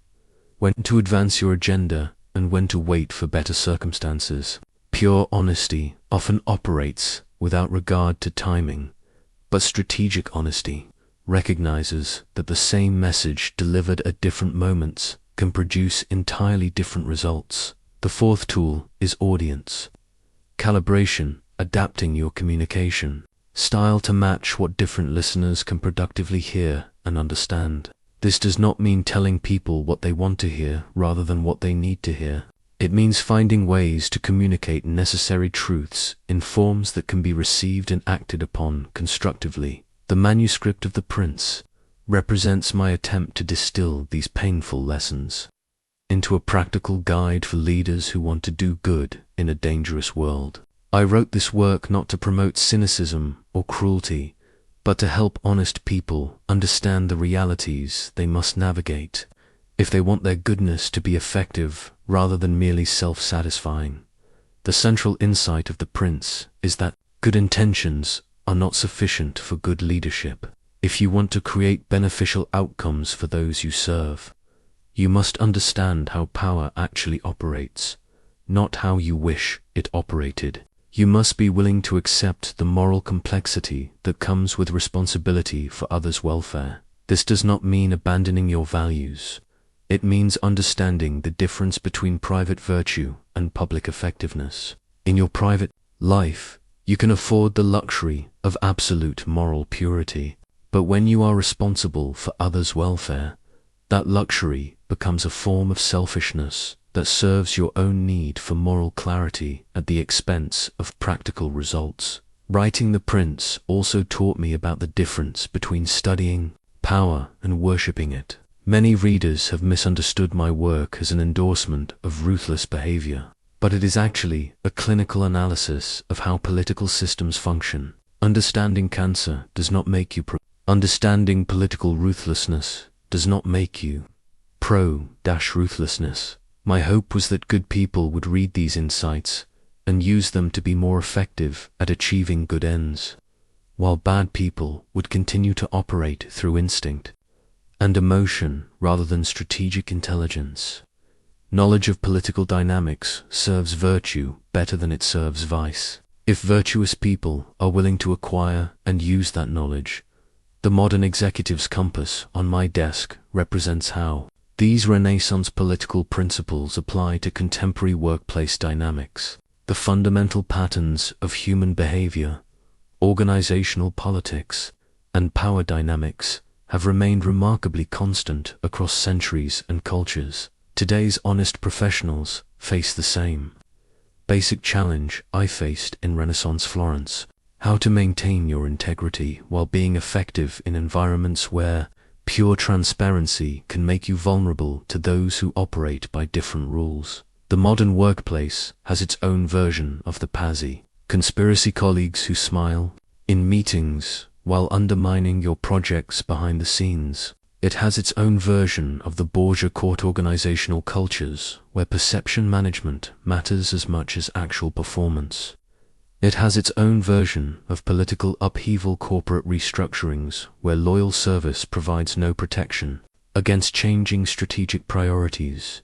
when to advance your agenda and when to wait for better circumstances. Pure honesty often operates without regard to timing, but strategic honesty recognizes that the same message delivered at different moments can produce entirely different results. The fourth tool is audience calibration, adapting your communication style to match what different listeners can productively hear and understand. This does not mean telling people what they want to hear rather than what they need to hear. It means finding ways to communicate necessary truths in forms that can be received and acted upon constructively. The manuscript of The Prince represents my attempt to distill these painful lessons into a practical guide for leaders who want to do good in a dangerous world. I wrote this work not to promote cynicism or cruelty, but to help honest people understand the realities they must navigate if they want their goodness to be effective rather than merely self-satisfying. The central insight of The Prince is that good intentions are not sufficient for good leadership. If you want to create beneficial outcomes for those you serve, you must understand how power actually operates, not how you wish it operated. You must be willing to accept the moral complexity that comes with responsibility for others' welfare. This does not mean abandoning your values. It means understanding the difference between private virtue and public effectiveness. In your private life, you can afford the luxury of absolute moral purity, but when you are responsible for others' welfare, that luxury becomes a form of selfishness that serves your own need for moral clarity at the expense of practical results. Writing The Prince also taught me about the difference between studying power and worshipping it. Many readers have misunderstood my work as an endorsement of ruthless behavior, but it is actually a clinical analysis of how political systems function. Understanding cancer does not make you Understanding political ruthlessness does not make you pro-ruthlessness. My hope was that good people would read these insights and use them to be more effective at achieving good ends, while bad people would continue to operate through instinct and emotion rather than strategic intelligence. Knowledge of political dynamics serves virtue better than it serves vice. If virtuous people are willing to acquire and use that knowledge, the modern executive's compass on my desk represents how these Renaissance political principles apply to contemporary workplace dynamics. The fundamental patterns of human behavior, organizational politics, and power dynamics have remained remarkably constant across centuries and cultures. Today's honest professionals face the same basic challenge I faced in Renaissance Florence. How to maintain your integrity while being effective in environments where pure transparency can make you vulnerable to those who operate by different rules. The modern workplace has its own version of the Pazzi. Conspiracy colleagues who smile in meetings while undermining your projects behind the scenes. It has its own version of the Borgia court organizational cultures where perception management matters as much as actual performance. It has its own version of political upheaval corporate restructurings where loyal service provides no protection against changing strategic priorities.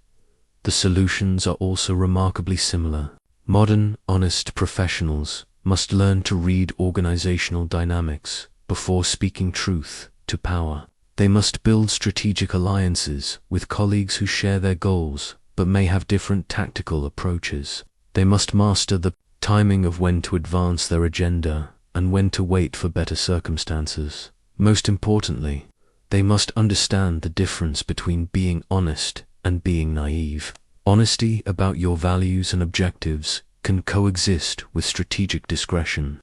The solutions are also remarkably similar. Modern, honest professionals must learn to read organizational dynamics before speaking truth to power. They must build strategic alliances with colleagues who share their goals but may have different tactical approaches. They must master the timing of when to advance their agenda and when to wait for better circumstances. Most importantly, they must understand the difference between being honest and being naive. Honesty about your values and objectives can coexist with strategic discretion.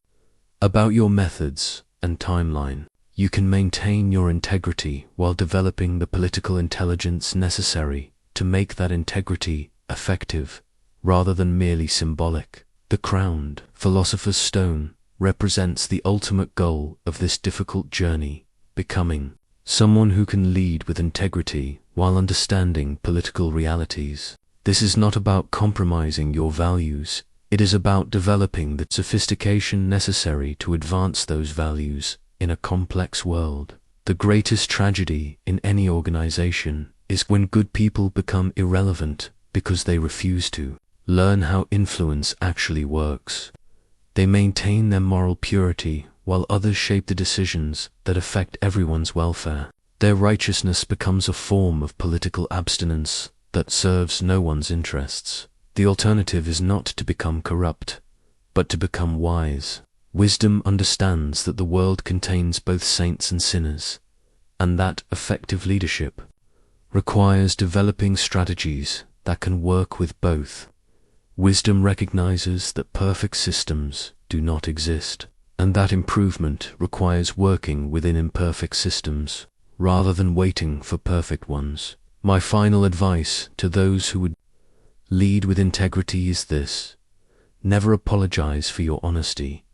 About your methods and timeline, you can maintain your integrity while developing the political intelligence necessary to make that integrity effective rather than merely symbolic. The crowned philosopher's stone represents the ultimate goal of this difficult journey, becoming someone who can lead with integrity while understanding political realities. This is not about compromising your values, it is about developing the sophistication necessary to advance those values in a complex world. The greatest tragedy in any organization is when good people become irrelevant because they refuse to learn how influence actually works. They maintain their moral purity while others shape the decisions that affect everyone's welfare. Their righteousness becomes a form of political abstinence that serves no one's interests. The alternative is not to become corrupt, but to become wise. Wisdom understands that the world contains both saints and sinners, and that effective leadership requires developing strategies that can work with both. Wisdom recognizes that perfect systems do not exist, and that improvement requires working within imperfect systems, rather than waiting for perfect ones. My final advice to those who would lead with integrity is this: never apologize for your honesty,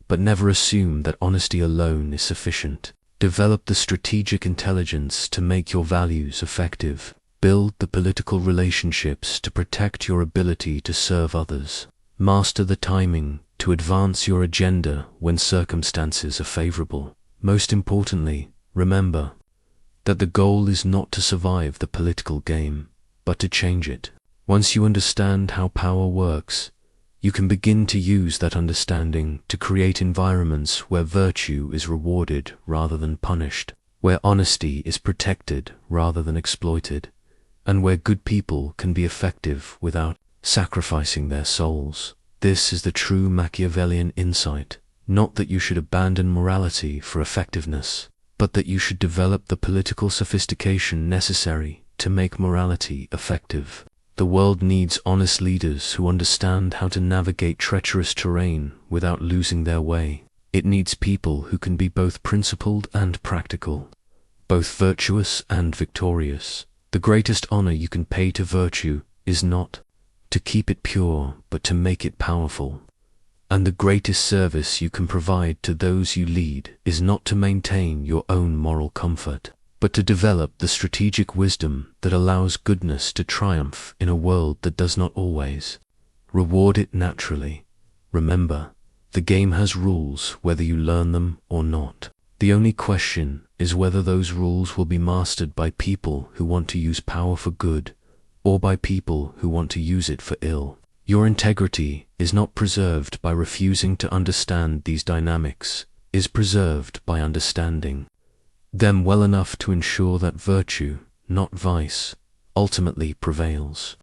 but never assume that honesty alone is sufficient. Develop the strategic intelligence to make your values effective. Build the political relationships to protect your ability to serve others. Master the timing to advance your agenda when circumstances are favorable. Most importantly, remember that the goal is not to survive the political game, but to change it. Once you understand how power works, you can begin to use that understanding to create environments where virtue is rewarded rather than punished, where honesty is protected rather than exploited, and where good people can be effective without sacrificing their souls. This is the true Machiavellian insight, not that you should abandon morality for effectiveness, but that you should develop the political sophistication necessary to make morality effective. The world needs honest leaders who understand how to navigate treacherous terrain without losing their way. It needs people who can be both principled and practical, both virtuous and victorious. The greatest honor you can pay to virtue is not to keep it pure, but to make it powerful. And the greatest service you can provide to those you lead is not to maintain your own moral comfort, but to develop the strategic wisdom that allows goodness to triumph in a world that does not always reward it naturally. Remember, the game has rules whether you learn them or not. The only question is whether those rules will be mastered by people who want to use power for good, or by people who want to use it for ill. Your integrity is not preserved by refusing to understand these dynamics, is preserved by understanding them well enough to ensure that virtue, not vice, ultimately prevails.